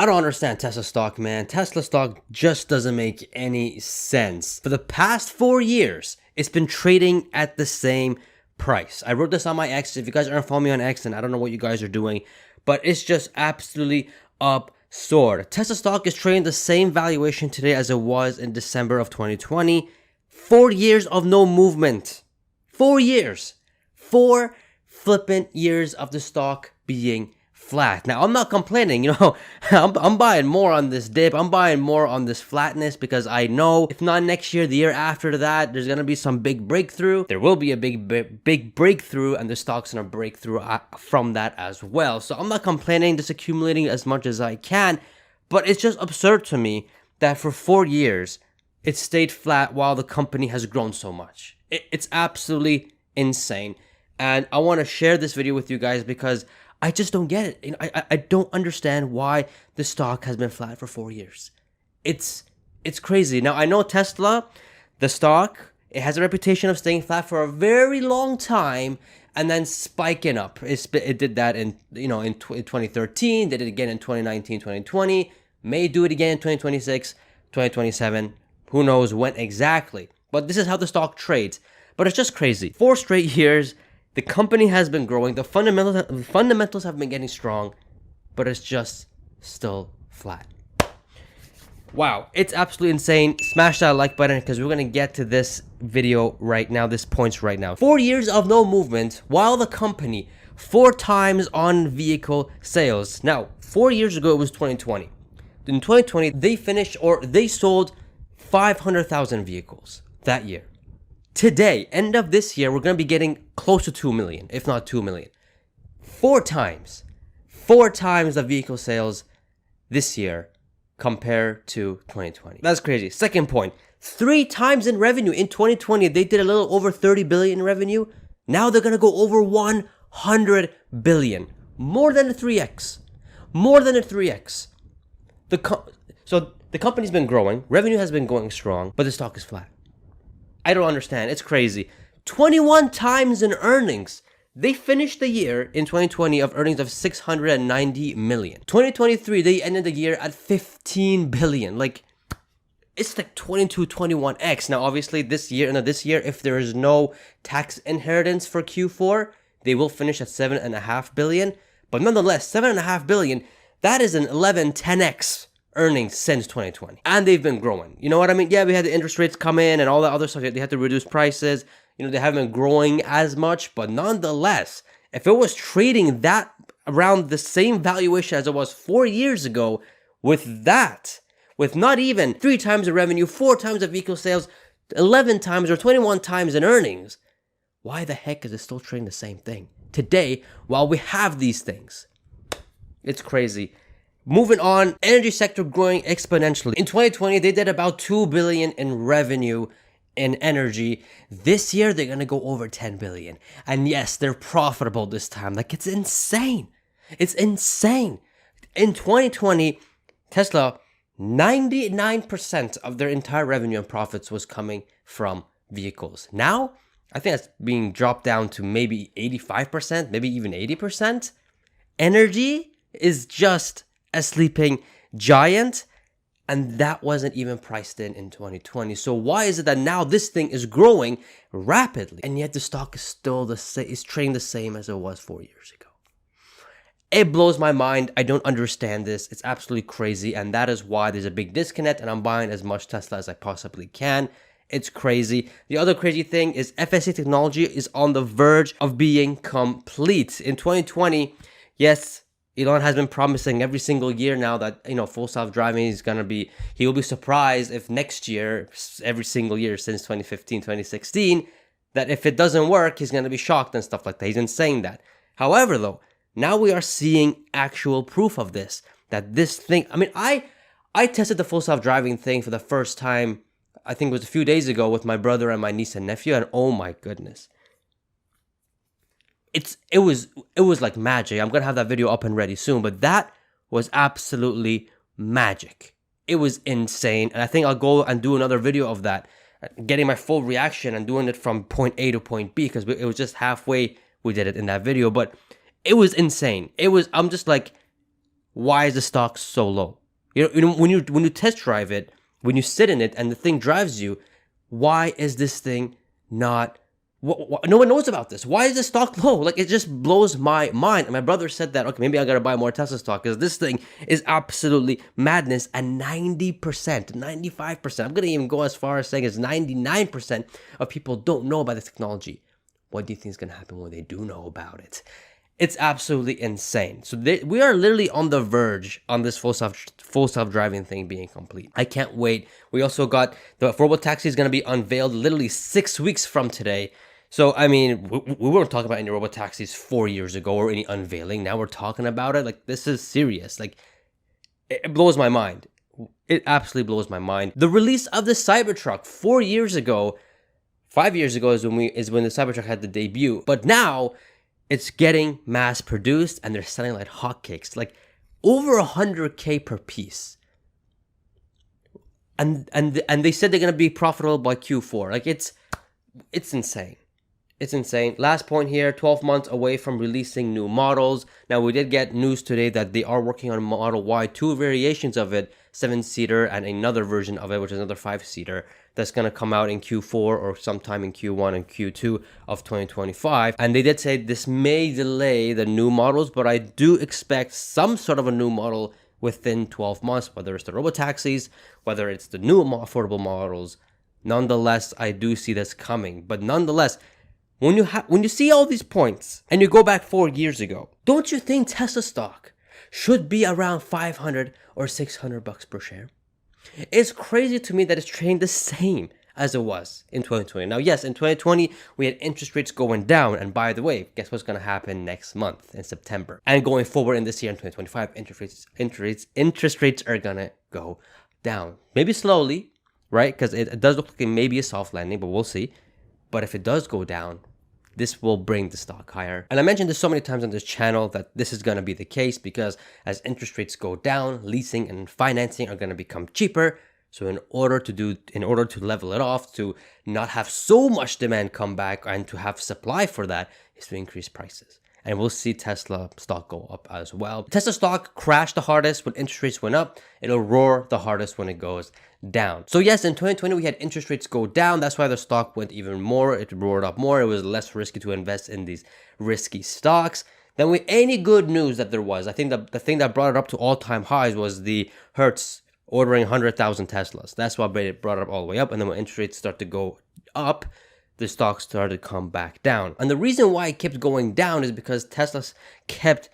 I don't understand Tesla stock, man. Tesla stock just doesn't make any sense. For the past 4 years, it's been trading at the same price. I wrote this on my X. If you guys aren't following me on X, then I don't know what you guys are doing, but it's just absolutely absurd. Tesla stock is trading the same valuation today as it was in December of 2020. 4 years of no movement. 4 years. 4 flippant years of the stock being flat. Now, I'm not complaining, I'm buying more on this dip. I'm buying more on this flatness because I know if not next year, the year after that, there's going to be some big breakthrough. There will be a big breakthrough, and the stock's going to break through from that as well. So I'm not complaining, just accumulating as much as I can, but it's just absurd to me that for 4 years, it stayed flat while the company has grown so much. It's absolutely insane. And I want to share this video with you guys because I just don't get it. I don't understand why the stock has been flat for 4 years. It's crazy. Now, I know Tesla, the stock, it has a reputation of staying flat for a very long time and then spiking up. It did that in 2013. They did it again in 2019, 2020. May do it again in 2026, 2027. Who knows when exactly. But this is how the stock trades. But it's just crazy. 4 straight years. The company has been growing, the fundamentals have been getting strong, but it's just still flat. Wow, it's absolutely insane. Smash that like button because we're going to get to this video right now, this points right now. 4 years of no movement while the company 4 times on vehicle sales. Now, 4 years ago, it was 2020. In 2020, they sold 500,000 vehicles that year. Today, end of this year, we're going to be getting close to 2 million, if not 2 million. 4 times the vehicle sales this year compared to 2020. That's crazy. Second point, 3 times in revenue. In 2020, they did a little over 30 billion in revenue. Now they're going to go over 100 billion. More than a 3x. More than a 3x. So the company's been growing. Revenue has been going strong, but the stock is flat. I don't understand. It's crazy. 21 times in earnings. They finished the year in 2020 of earnings of 690 million. 2023, they ended the year at 15 billion. It's like 22, 21x. Now, obviously, this year, if there is no tax inheritance for Q4, they will finish at 7.5 billion. But nonetheless, 7.5 billion, that is an 10x. Earnings since 2020, and they've been growing. You know what I mean? Yeah, we had the interest rates come in and all that other stuff. They had to reduce prices. They haven't been growing as much, but nonetheless, if it was trading that around the same valuation as it was 4 years ago, with not even 3 times the revenue, 4 times the vehicle sales, 11 times or 21 times in earnings, why the heck is it still trading the same thing today while we have these things? It's crazy. Moving on, energy sector growing exponentially. In 2020, they did about 2 billion in revenue in energy. This year, they're going to go over 10 billion. And yes, they're profitable this time. It's insane. It's insane. In 2020, Tesla, 99% of their entire revenue and profits was coming from vehicles. Now, I think that's being dropped down to maybe 85%, maybe even 80%. Energy is just a sleeping giant, and that wasn't even priced in 2020. So why is it that now this thing is growing rapidly, and yet the stock is still is trading the same as it was 4 years ago? It blows my mind. I don't understand this. It's absolutely crazy, and that is why there's a big disconnect, and I'm buying as much Tesla as I possibly can. It's crazy. The other crazy thing is FSD technology is on the verge of being complete. In 2020, yes, Elon has been promising every single year now that, full self-driving is going to be, he will be surprised if next year, every single year since 2015, 2016, that if it doesn't work, he's going to be shocked and stuff like that. He's been saying that. However, though, now we are seeing actual proof of this, that this thing, I tested the full self-driving thing for the first time, I think it was a few days ago with my brother and my niece and nephew, and oh my goodness. It was like magic. I'm gonna have that video up and ready soon, but that was absolutely magic. It was insane, and I think I'll go and do another video of that, getting my full reaction and doing it from point A to point B, because it was just halfway we did it in that video, but it was insane. I'm just like, why is the stock so low? When you test drive it, when you sit in it and the thing drives you, why is this thing not? No one knows about this. Why is the stock low? Like, it just blows my mind. And my brother said that, okay, maybe I gotta buy more Tesla stock because this thing is absolutely madness. And 90%, 95%, I'm gonna even go as far as saying it's 99% of people don't know about this technology. What do you think is gonna happen when they do know about it? It's absolutely insane. So we are literally on the verge on this full self-driving thing being complete. I can't wait. We also got the affordable taxi is going to be unveiled literally 6 weeks from today. So, I mean, we weren't talking about any robo taxis 4 years ago or any unveiling. Now we're talking about it. Like, this is serious. Like, it blows my mind. It absolutely blows my mind. The release of the Cybertruck 4 years ago, 5 years ago is when the Cybertruck had the debut. But now it's getting mass produced and they're selling like hotcakes, like over 100K per piece. And they said they're gonna be profitable by Q4. Like, it's insane. It's insane. Last point here, 12 months away from releasing new models. Now, we did get news today that they are working on Model Y, 2 variations of it, 7-seater, and another version of it, which is another 5-seater, that's going to come out in Q4 or sometime in Q1 and Q2 of 2025. And they did say this may delay the new models, but I do expect some sort of a new model within 12 months, whether it's the robotaxis, whether it's the new affordable models. Nonetheless, I do see this coming. But nonetheless, when you see all these points and you go back 4 years ago, don't you think Tesla stock should be around 500 or 600 bucks per share? It's crazy to me that it's trading the same as it was in 2020. Now, yes, in 2020, we had interest rates going down. And by the way, guess what's going to happen next month in September? And going forward in this year in 2025, interest rates are going to go down. Maybe slowly, right? Because it does look like it may be a soft landing, but we'll see. But if it does go down, this will bring the stock higher. And I mentioned this so many times on this channel that this is going to be the case because as interest rates go down, leasing and financing are going to become cheaper. So in order to level it off, to not have so much demand come back and to have supply for that, is to increase prices. And we'll see Tesla stock go up as well. Tesla stock crashed the hardest when interest rates went up. It'll roar the hardest when it goes down. So yes, in 2020, we had interest rates go down. That's why the stock went even more. It roared up more. It was less risky to invest in these risky stocks. Then with any good news that there was, I think the thing that brought it up to all-time highs was the Hertz ordering 100,000 Teslas. That's what brought it up all the way up. And then when interest rates start to go up, the stock started to come back down. And the reason why it kept going down is because Teslas kept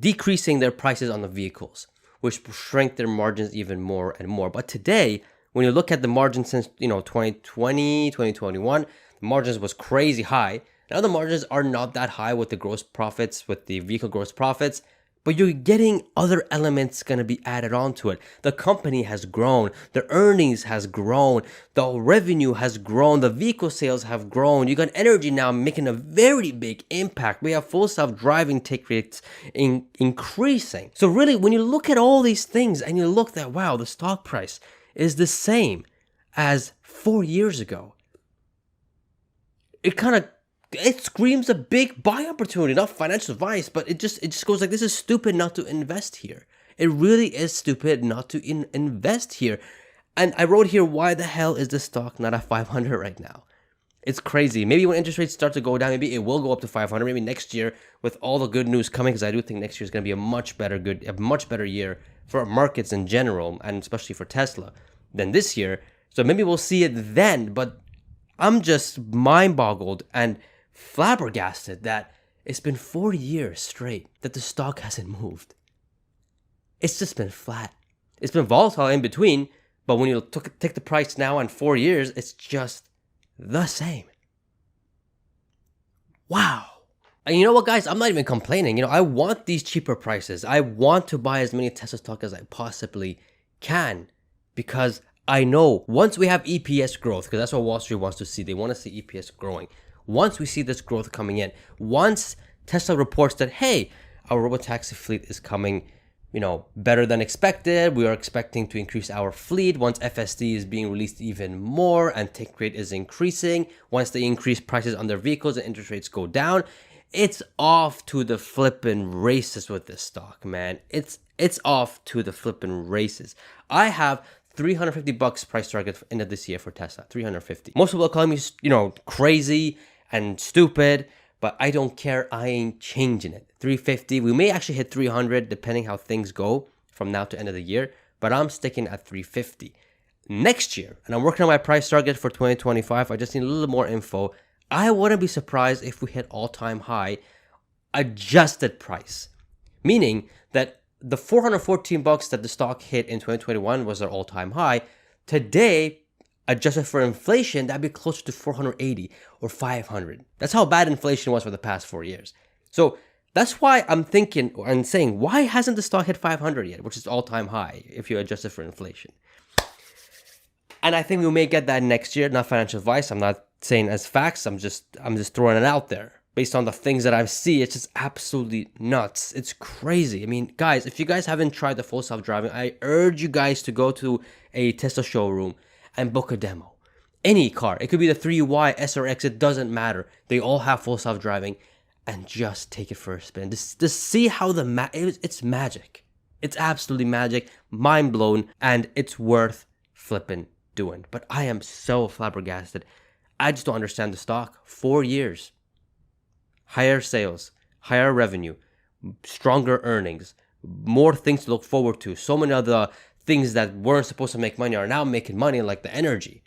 decreasing their prices on the vehicles, which shrank their margins even more and more. But today, when you look at the margins since 2020, 2021, the margins was crazy high. Now the margins are not that high with the gross profits, with the vehicle gross profits, but you're getting other elements going to be added on to it. The company has grown, the earnings has grown, the revenue has grown, the vehicle sales have grown. You got energy now making a very big impact. We have full self-driving take rates increasing. So really, when you look at all these things and you look that, wow, the stock price is the same as 4 years ago, it screams a big buy opportunity, not financial advice, but it just goes like, this is stupid not to invest here. It really is stupid not to invest here. And I wrote here, why the hell is the stock not at 500 right now? It's crazy. Maybe when interest rates start to go down, maybe it will go up to 500. Maybe next year with all the good news coming, because I do think next year is going to be a much better year for markets in general, and especially for Tesla, than this year. So maybe we'll see it then. But I'm just mind-boggled and flabbergasted that it's been 40 years straight that the stock hasn't moved. It's just been flat. It's been volatile in between, but when you take the price now on 4 years, it's just the same. Wow. And you know what, guys? I'm not even complaining. I want these cheaper prices. I want to buy as many Tesla stock as I possibly can, because I know once we have EPS growth, because that's what Wall Street wants to see. They want to see EPS growing. Once we see this growth coming in, once Tesla reports that, hey, our robotaxi fleet is coming, better than expected. We are expecting to increase our fleet. Once FSD is being released even more and take rate is increasing, once they increase prices on their vehicles and interest rates go down, it's off to the flippin' races with this stock, man. It's It's off to the flipping races. I have $350 price target for end of this year for Tesla. 350. Most people call me, crazy and stupid, but I don't care. I ain't changing it. 350. We may actually hit 300 depending how things go from now to end of the year, but I'm sticking at 350. Next year, and I'm working on my price target for 2025. I just need a little more info. I wouldn't be surprised if we hit all-time high adjusted price, meaning that the $414 that the stock hit in 2021 was their all-time high. Today, adjusted for inflation, that'd be closer to 480 or 500. That's how bad inflation was for the past 4 years. So that's why I'm thinking and saying, why hasn't the stock hit 500 yet, which is all-time high if you adjust it for inflation? And I think we may get that next year. Not financial advice. I'm not saying as facts. I'm just throwing it out there. Based on the things that I see, it's just absolutely nuts. It's crazy. I mean, guys, if you guys haven't tried the full self-driving, I urge you guys to go to a Tesla showroom and book a demo. Any car. It could be the 3Y, S or X. It doesn't matter. They all have full self-driving. And just take it for a spin. Just see how it's magic. It's absolutely magic. Mind blown. And it's worth flipping doing. But I am so flabbergasted. I just don't understand the stock. 4 years. Higher sales, higher revenue, stronger earnings, more things to look forward to. So many other things that weren't supposed to make money are now making money, like the energy.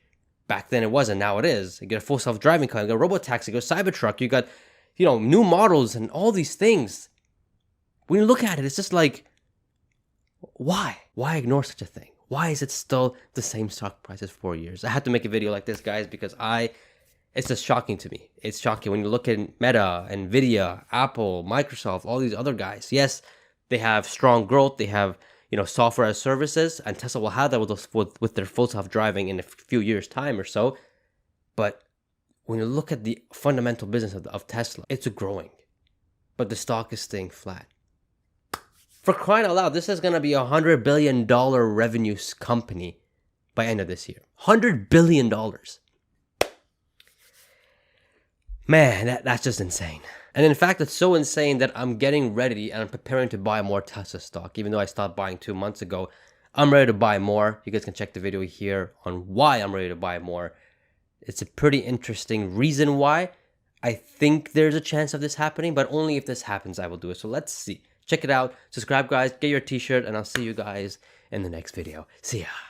Back then it wasn't, now it is. You get a full self-driving car, you got a robotaxi, you got a Cybertruck, you got, new models and all these things. When you look at it, it's just like, why? Why ignore such a thing? Why is it still the same stock price as 4 years? I had to make a video like this, guys, because it's just shocking to me. It's shocking when you look at Meta, Nvidia, Apple, Microsoft, all these other guys. Yes, they have strong growth. They have, software as services, and Tesla will have that with their full self-driving in a few years' time or so. But when you look at the fundamental business of Tesla, it's growing, but the stock is staying flat. For crying out loud, this is going to be a $100 billion revenue company by end of this year. $100 billion. Man, that's just insane. And in fact, it's so insane that I'm getting ready and I'm preparing to buy more Tesla stock. Even though I stopped buying 2 months ago, I'm ready to buy more. You guys can check the video here on why I'm ready to buy more. It's a pretty interesting reason why. I think there's a chance of this happening, but only if this happens, I will do it. So let's see. Check it out. Subscribe, guys. Get your t-shirt, and I'll see you guys in the next video. See ya.